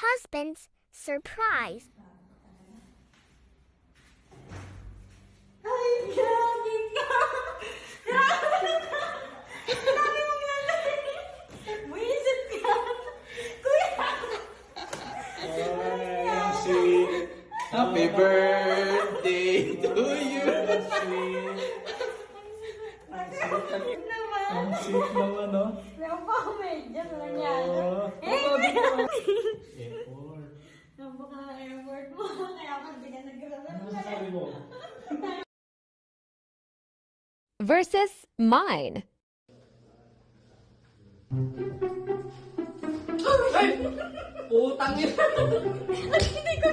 husband's surprise. Ay, grabe ka! Grabe ka! Grabe mong lalaki! Buisit ka! Kuya! Ay, sweet. Happy birthday to you. Naman! Ang sweet naman, no? Napaka-medyo na nangyari. Oh. Effort. Napaka-effort mo. Kaya ka hindi ka Ano sabi mo? versus mine. Utang yun. Hindi na.